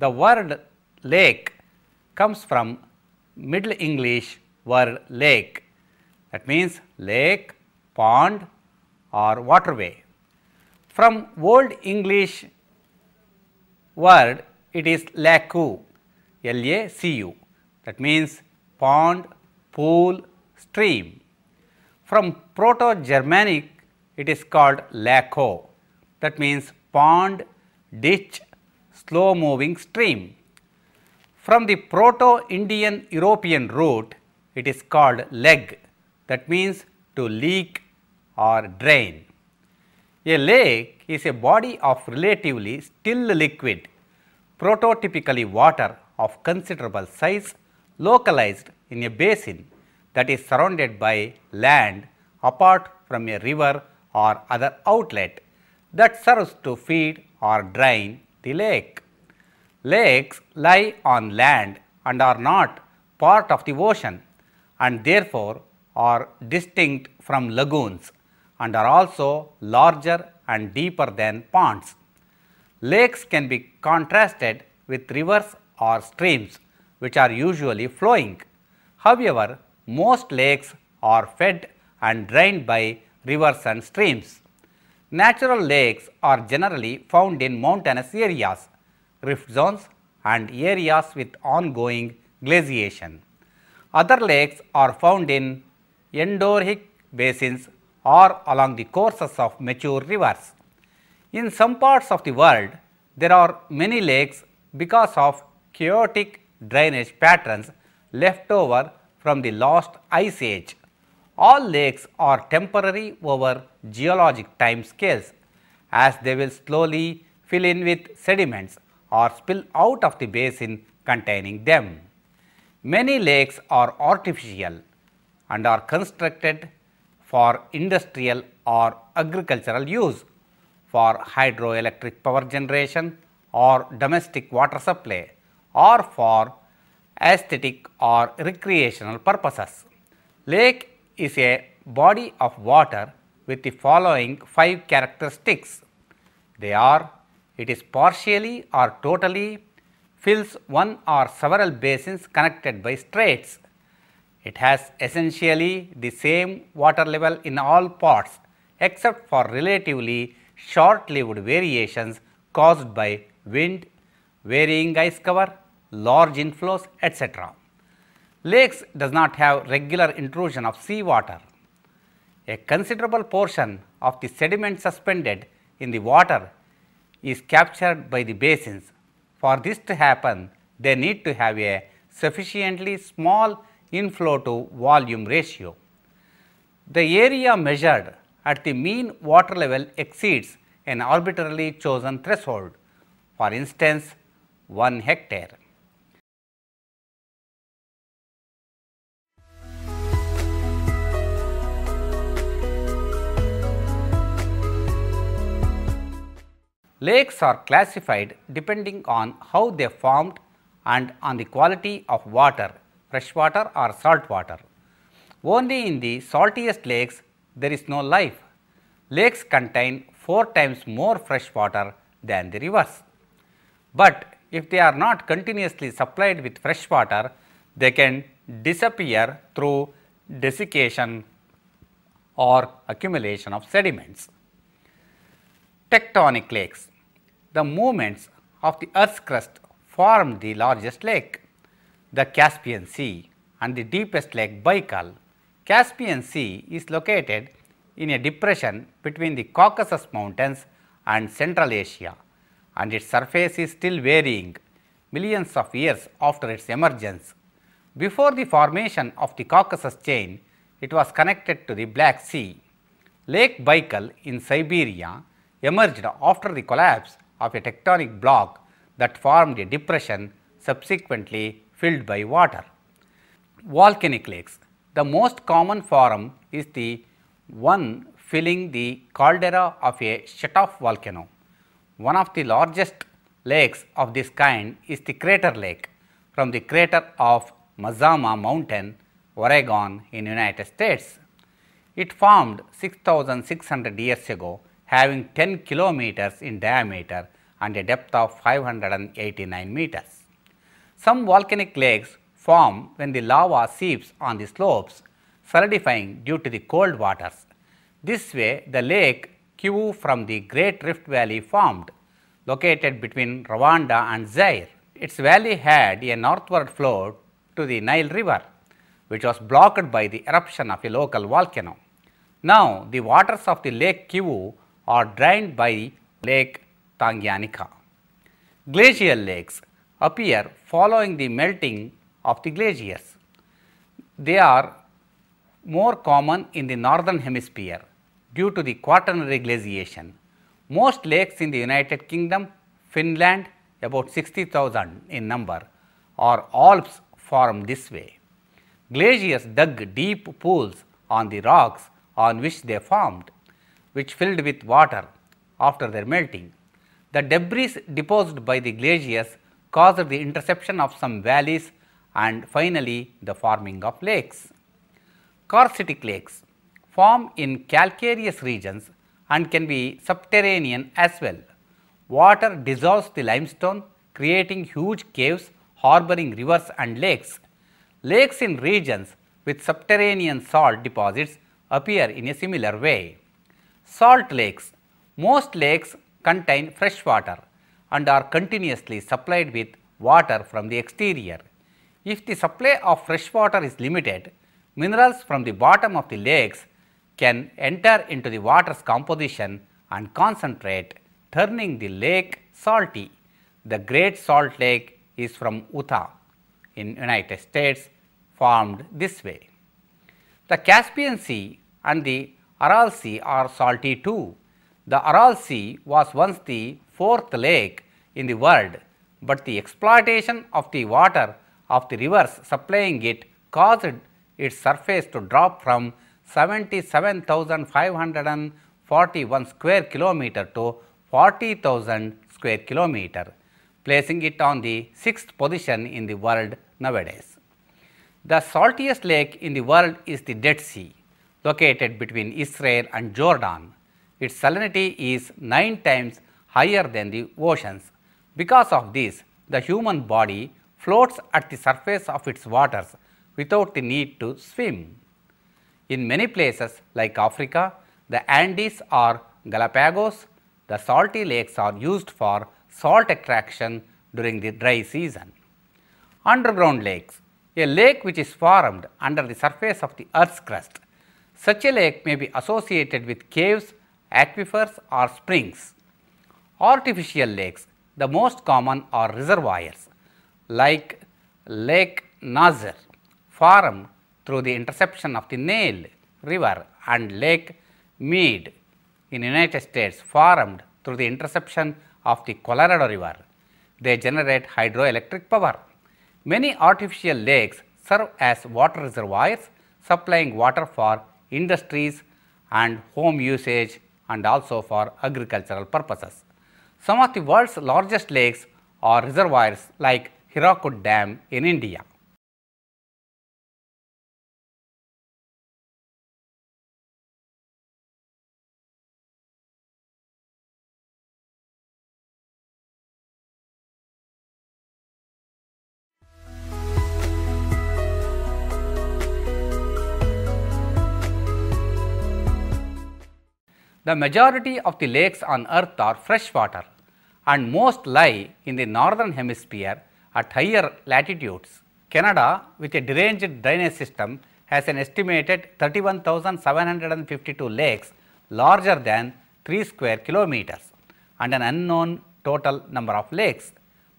The word lake comes from Middle English word lake, that means lake, pond or waterway. From Old English word it is lacu, L-A-C-U, that means pond, pool, stream. From Proto-Germanic it is called laco, that means pond, ditch, slow moving stream. From the Proto-Indian European root it is called leg, that means to leak or drain. A lake is a body of relatively still liquid, prototypically water of considerable size localized in a basin that is surrounded by land apart from a river or other outlet that serves to feed or drain the lake. Lakes lie on land and are not part of the ocean and therefore are distinct from lagoons and are also larger and deeper than ponds. Lakes can be contrasted with rivers or streams which are usually flowing. However, most lakes are fed and drained by rivers and streams. Natural lakes are generally found in mountainous areas, rift zones and areas with ongoing glaciation. Other lakes are found in endorheic basins or along the courses of mature rivers. In some parts of the world, there are many lakes because of chaotic drainage patterns left over from the last ice age. All lakes are temporary over geologic time scales, as they will slowly fill in with sediments or spill out of the basin containing them. Many lakes are artificial and are constructed for industrial or agricultural use, for hydroelectric power generation or domestic water supply, or for aesthetic or recreational purposes. Lake is a body of water with the following 5 characteristics. They are: it is partially or totally fills one or several basins connected by straits. It has essentially the same water level in all parts except for relatively short-lived variations caused by wind, varying ice cover, large inflows, etc. Lakes does not have regular intrusion of sea water. A considerable portion of the sediment suspended in the water is captured by the basins. For this to happen, they need to have a sufficiently small inflow to volume ratio. The area measured at the mean water level exceeds an arbitrarily chosen threshold, for instance 1 hectare. Lakes are classified depending on how they formed and on the quality of water, freshwater or salt water. Only in the saltiest lakes there is no life. Lakes contain 4 times more fresh water than the rivers. But if they are not continuously supplied with fresh water, they can disappear through desiccation or accumulation of sediments. Tectonic lakes. The movements of the earth's crust form the largest lake, the Caspian Sea, and the deepest lake Baikal. Caspian Sea is located in a depression between the Caucasus Mountains and Central Asia, and its surface is still varying millions of years after its emergence. Before the formation of the Caucasus chain, it was connected to the Black Sea. Lake Baikal in Siberia emerged after the collapse of a tectonic block that formed a depression subsequently filled by water. Volcanic lakes. The most common form is the one filling the caldera of a shut-off volcano. One of the largest lakes of this kind is the Crater Lake from the crater of Mazama Mountain, Oregon in United States. It formed 6,600 years ago, having 10 kilometers in diameter and a depth of 589 meters. Some volcanic lakes form when the lava seeps on the slopes, solidifying due to the cold waters. This way, the lake Kivu from the Great Rift Valley formed, located between Rwanda and Zaire. Its valley had a northward flow to the Nile River, which was blocked by the eruption of a local volcano. Now, the waters of the Lake Kivu are drained by Lake Tanganyika. Glacial lakes appear following the melting of the glaciers. They are more common in the northern hemisphere due to the quaternary glaciation. Most lakes in the United Kingdom, Finland, about 60,000 in number, are Alps formed this way. Glaciers dug deep pools on the rocks on which they formed, which filled with water after their melting. The debris deposited by the glaciers caused the interception of some valleys and finally the forming of lakes. Karstitic lakes form in calcareous regions and can be subterranean as well. Water dissolves the limestone, creating huge caves harboring rivers and lakes. Lakes in regions with subterranean salt deposits appear in a similar way. Salt lakes. Most lakes contain fresh water and are continuously supplied with water from the exterior. If the supply of fresh water is limited, minerals from the bottom of the lakes can enter into the water's composition and concentrate, turning the lake salty. The Great Salt Lake is from Utah in United States, formed this way. The Caspian Sea and the Aral Sea are salty too. The Aral Sea was once the fourth lake in the world, but the exploitation of the water of the rivers supplying it caused its surface to drop from 77,541 square kilometer to 40,000 square kilometer, placing it on the 6th position in the world nowadays. The saltiest lake in the world is the Dead Sea, located between Israel and Jordan. Its salinity is 9 times higher than the oceans. Because of this, the human body floats at the surface of its waters without the need to swim. In many places like Africa, the Andes or Galapagos, the salty lakes are used for salt extraction during the dry season. Underground lakes, a lake which is formed under the surface of the earth's crust. Such a lake may be associated with caves, aquifers or springs. Artificial lakes, the most common are reservoirs like Lake Nasser, formed through the interception of the Nile River, and Lake Mead in United States, formed through the interception of the Colorado River. They generate hydroelectric power. Many artificial lakes serve as water reservoirs, supplying water for industries and home usage and also for agricultural purposes. Some of the world's largest lakes are reservoirs like Hirakud Dam in India. The majority of the lakes on earth are freshwater and most lie in the northern hemisphere at higher latitudes. Canada, with a deranged drainage system, has an estimated 31,752 lakes larger than 3 square kilometers and an unknown total number of lakes,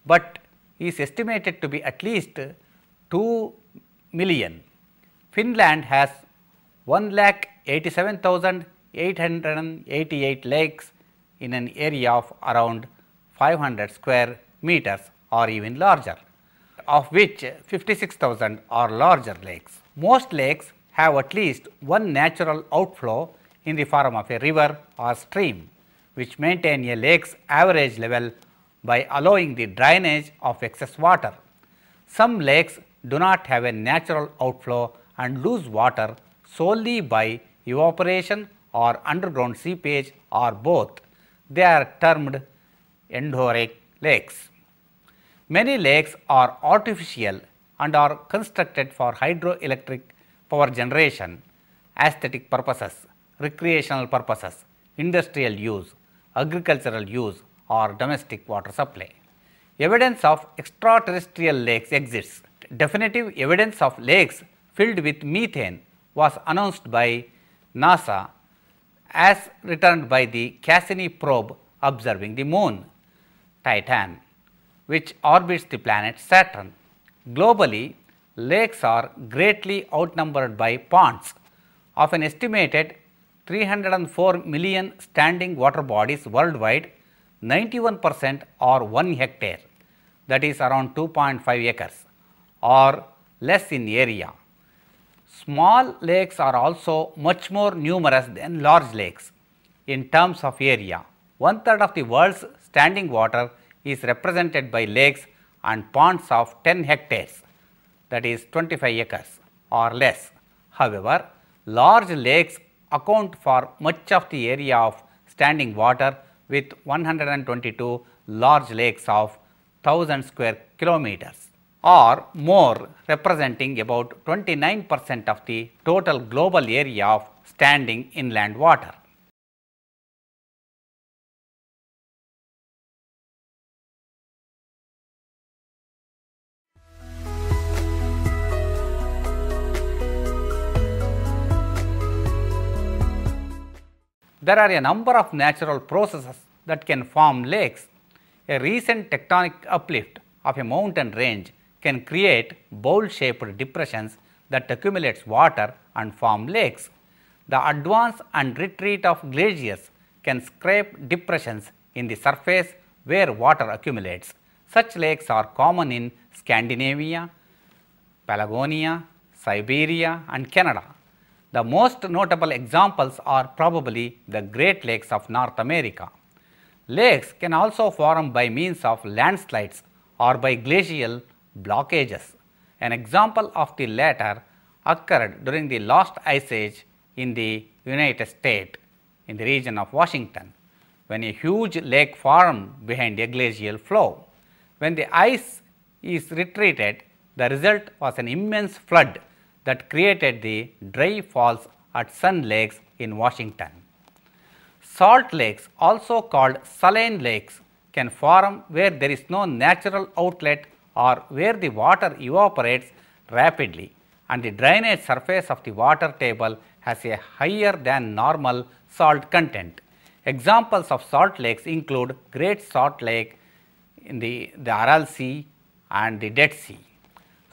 but is estimated to be at least 2 million. Finland has 1,87,888 lakes in an area of around 500 square meters or even larger, of which 56,000 are larger lakes. Most lakes have at least one natural outflow in the form of a river or stream, which maintain a lake's average level by allowing the drainage of excess water. Some lakes do not have a natural outflow and lose water solely by evaporation or underground seepage or both. They are termed endorheic lakes. Many lakes are artificial and are constructed for hydroelectric power generation, aesthetic purposes, recreational purposes, industrial use, agricultural use or domestic water supply. Evidence of extraterrestrial lakes exists. Definitive evidence of lakes filled with methane was announced by NASA as returned by the Cassini probe observing the moon, Titan, which orbits the planet Saturn. Globally, lakes are greatly outnumbered by ponds. Of an estimated 304 million standing water bodies worldwide, 91% are 1 hectare, that is around 2.5 acres, or less in area. Small lakes are also much more numerous than large lakes. In terms of area, 1/3 of the world's standing water is represented by lakes and ponds of 10 hectares, that is 25 acres or less. However, large lakes account for much of the area of standing water, with 122 large lakes of 1000 square kilometers or more, representing about 29% of the total global area of standing inland water. There are a number of natural processes that can form lakes. A recent tectonic uplift of a mountain range can create bowl-shaped depressions that accumulates water and form lakes. The advance and retreat of glaciers can scrape depressions in the surface where water accumulates. Such lakes are common in Scandinavia, Patagonia, Siberia and Canada. The most notable examples are probably the Great Lakes of North America. Lakes can also form by means of landslides or by glacial blockages. An example of the latter occurred during the last ice age in the United States in the region of Washington, when a huge lake formed behind a glacial flow. When the ice is retreated, the result was an immense flood that created the dry falls at Sun Lakes in Washington. Salt lakes, also called saline lakes, can form where there is no natural outlet or where the water evaporates rapidly and the drainage surface of the water table has a higher than normal salt content. Examples of salt lakes include Great Salt Lake in the Aral Sea and the Dead Sea.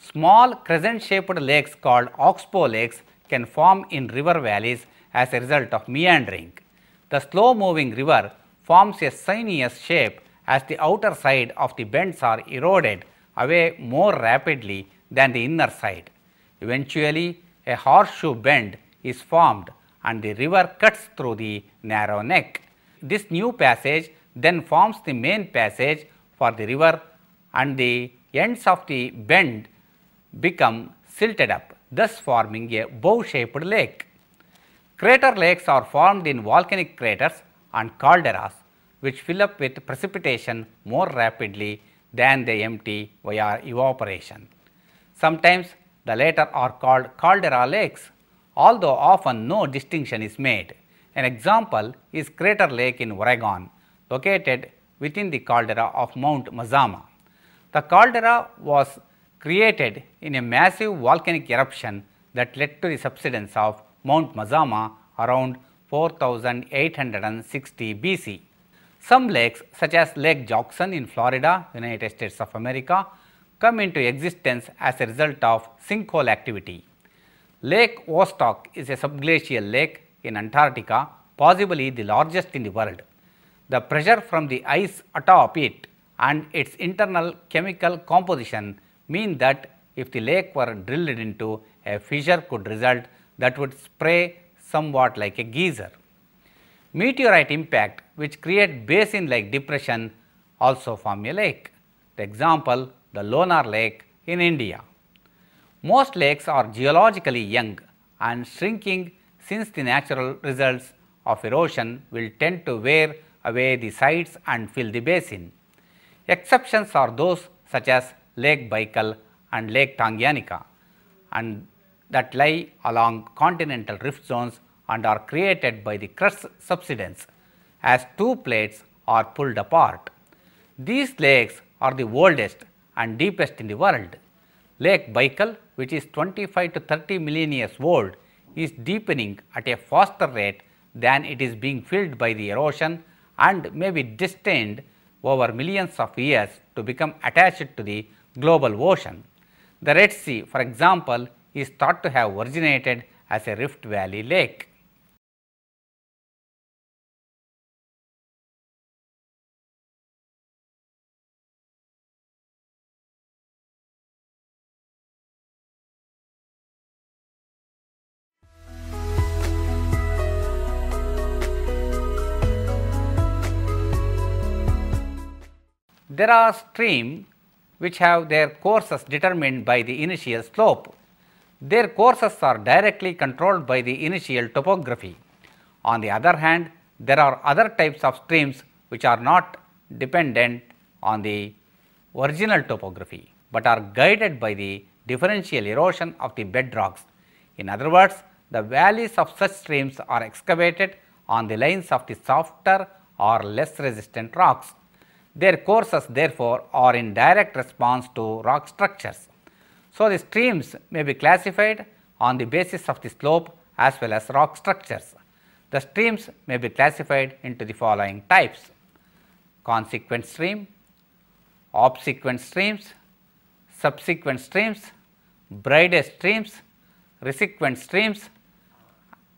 Small crescent-shaped lakes called oxbow lakes can form in river valleys as a result of meandering. The slow-moving river forms a sinuous shape as the outer side of the bends are eroded away more rapidly than the inner side. Eventually, a horseshoe bend is formed and the river cuts through the narrow neck. This new passage then forms the main passage for the river and the ends of the bend become silted up, thus forming a bow-shaped lake. Crater lakes are formed in volcanic craters and calderas, which fill up with precipitation more rapidly than they empty via evaporation. Sometimes the latter are called caldera lakes, although often no distinction is made. An example is Crater Lake in Oregon, located within the caldera of Mount Mazama. The caldera was created in a massive volcanic eruption that led to the subsidence of Mount Mazama around 4860 BC. Some lakes, such as Lake Jackson in Florida, United States of America, come into existence as a result of sinkhole activity. Lake Vostok is a subglacial lake in Antarctica, possibly the largest in the world. The pressure from the ice atop it and its internal chemical composition mean that if the lake were drilled into, a fissure could result that would spray somewhat like a geyser. Meteorite impact, which create basin-like depression, also form a lake. The example, the Lonar Lake in India. Most lakes are geologically young and shrinking, since the natural results of erosion will tend to wear away the sides and fill the basin. Exceptions are those such as Lake Baikal and Lake Tanganyika, and that lie along continental rift zones and are created by the crust subsidence as two plates are pulled apart. These lakes are the oldest and deepest in the world. Lake Baikal, which is 25 to 30 million years old, is deepening at a faster rate than it is being filled by the erosion and may be destined over millions of years to become attached to the global ocean. The Red Sea, for example, is thought to have originated as a Rift Valley lake. There are streams which have their courses determined by the initial slope. Their courses are directly controlled by the initial topography. On the other hand, there are other types of streams which are not dependent on the original topography, but are guided by the differential erosion of the bedrocks. In other words, the valleys of such streams are excavated on the lines of the softer or less resistant rocks. Their courses therefore are in direct response to rock structures. So, the streams may be classified on the basis of the slope as well as rock structures. The streams may be classified into the following types: consequent stream, obsequent streams, subsequent streams, braided streams, resequent streams,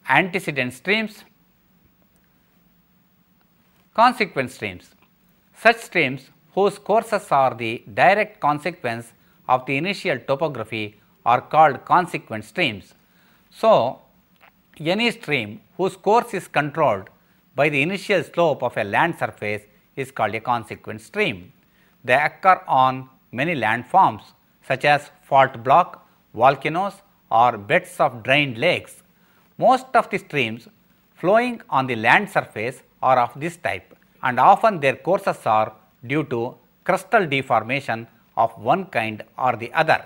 antecedent streams, consequent streams. Such streams whose courses are the direct consequence of the initial topography are called consequent streams. So, any stream whose course is controlled by the initial slope of a land surface is called a consequent stream. They occur on many landforms such as fault block, volcanoes or beds of drained lakes. Most of the streams flowing on the land surface are of this type, and often their courses are due to crustal deformation of one kind or the other.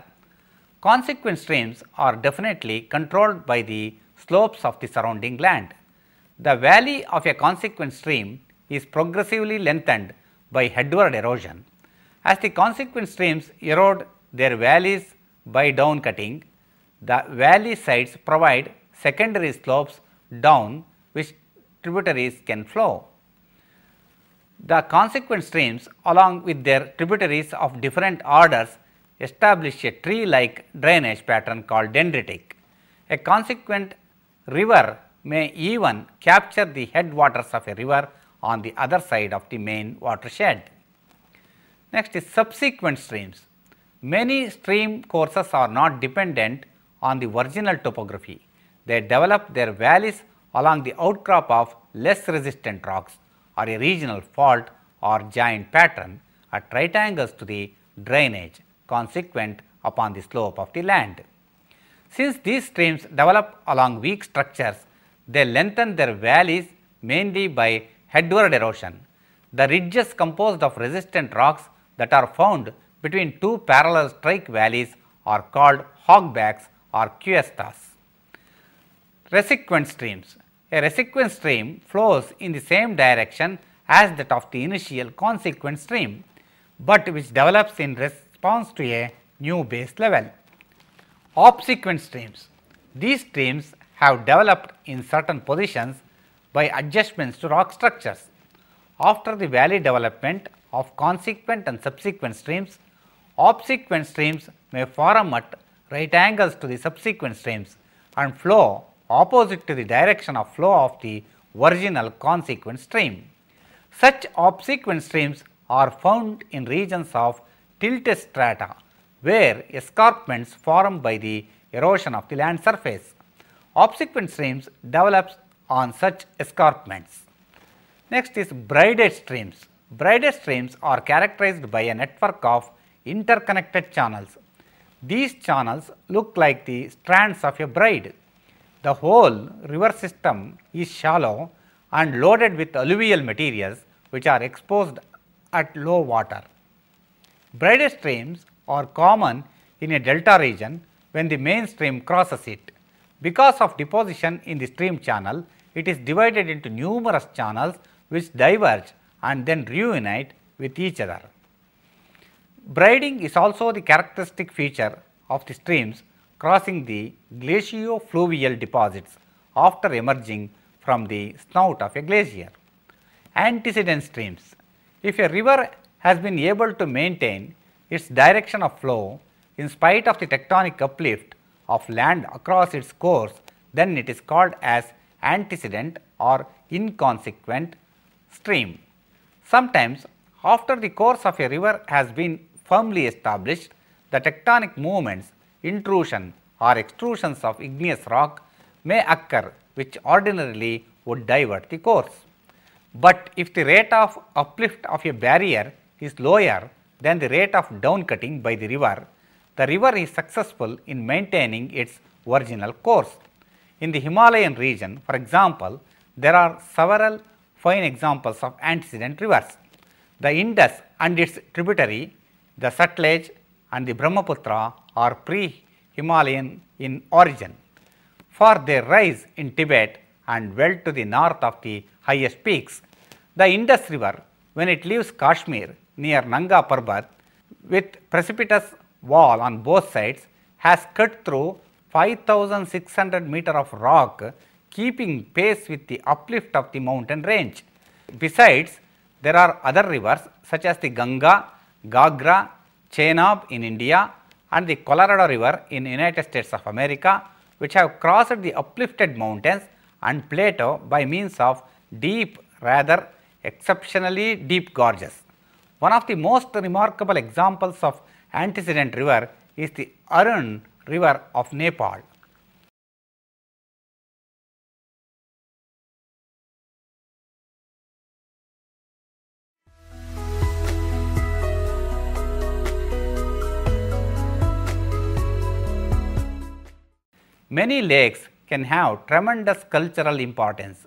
Consequent streams are definitely controlled by the slopes of the surrounding land. The valley of a consequent stream is progressively lengthened by headward erosion. As the consequent streams erode their valleys by down cutting, the valley sides provide secondary slopes down which tributaries can flow. The consequent streams, along with their tributaries of different orders, establish a tree-like drainage pattern called dendritic. A consequent river may even capture the headwaters of a river on the other side of the main watershed. Next is subsequent streams. Many stream courses are not dependent on the original topography. They develop their valleys along the outcrop of less resistant rocks or a regional fault or joint pattern at right angles to the drainage consequent upon the slope of the land. Since these streams develop along weak structures, they lengthen their valleys mainly by headward erosion. The ridges composed of resistant rocks that are found between two parallel strike valleys are called hogbacks or cuestas. Resequent streams. A resequent stream flows in the same direction as that of the initial consequent stream, but which develops in response to a new base level. Obsequent streams. These streams have developed in certain positions by adjustments to rock structures. After the valley development of consequent and subsequent streams, obsequent streams may form at right angles to the subsequent streams and flow opposite to the direction of flow of the original consequent stream. Such obsequent streams are found in regions of tilted strata, where escarpments formed by the erosion of the land surface. Obsequent streams develop on such escarpments. Next is braided streams. Braided streams are characterized by a network of interconnected channels. These channels look like the strands of a braid. The whole river system is shallow and loaded with alluvial materials which are exposed at low water. Braided streams are common in a delta region when the main stream crosses it. Because of deposition in the stream channel, it is divided into numerous channels which diverge and then reunite with each other. Braiding is also the characteristic feature of the streams crossing the glaciofluvial deposits after emerging from the snout of a glacier. Antecedent streams. If a river has been able to maintain its direction of flow in spite of the tectonic uplift of land across its course, then it is called as antecedent or inconsequent stream. Sometimes, after the course of a river has been firmly established, the tectonic movements, intrusion or extrusions of igneous rock may occur which ordinarily would divert the course. But if the rate of uplift of a barrier is lower than the rate of downcutting by the river is successful in maintaining its original course. In the Himalayan region, for example, there are several fine examples of antecedent rivers. The Indus and its tributary, the Sutlej and the Brahmaputra are pre-Himalayan in origin, for their rise in Tibet and well to the north of the highest peaks. The Indus River, when it leaves Kashmir near Nanga Parbat with precipitous wall on both sides, has cut through 5,600 meter of rock, keeping pace with the uplift of the mountain range. Besides, there are other rivers such as the Ganga, Gagra, Chenab in India and the Colorado River in United States of America, which have crossed the uplifted mountains and plateau by means of deep, rather exceptionally deep gorges. One of the most remarkable examples of antecedent river is the Arun River of Nepal. Many lakes can have tremendous cultural importance.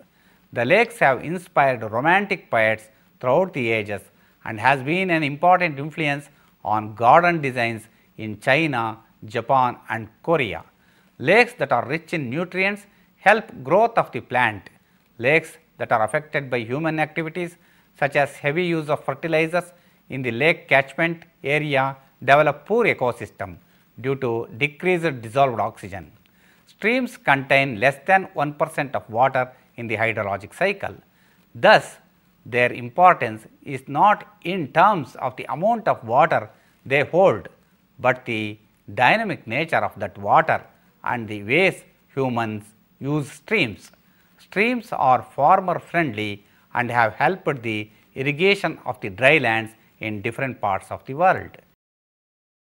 The lakes have inspired romantic poets throughout the ages and has been an important influence on garden designs in China, Japan and Korea. Lakes that are rich in nutrients help growth of the plant. Lakes that are affected by human activities such as heavy use of fertilizers in the lake catchment area develop poor ecosystem due to decreased dissolved oxygen. Streams contain less than 1% of water in the hydrologic cycle. Thus, their importance is not in terms of the amount of water they hold, but the dynamic nature of that water and the ways humans use streams. Streams are farmer friendly and have helped the irrigation of the dry lands in different parts of the world.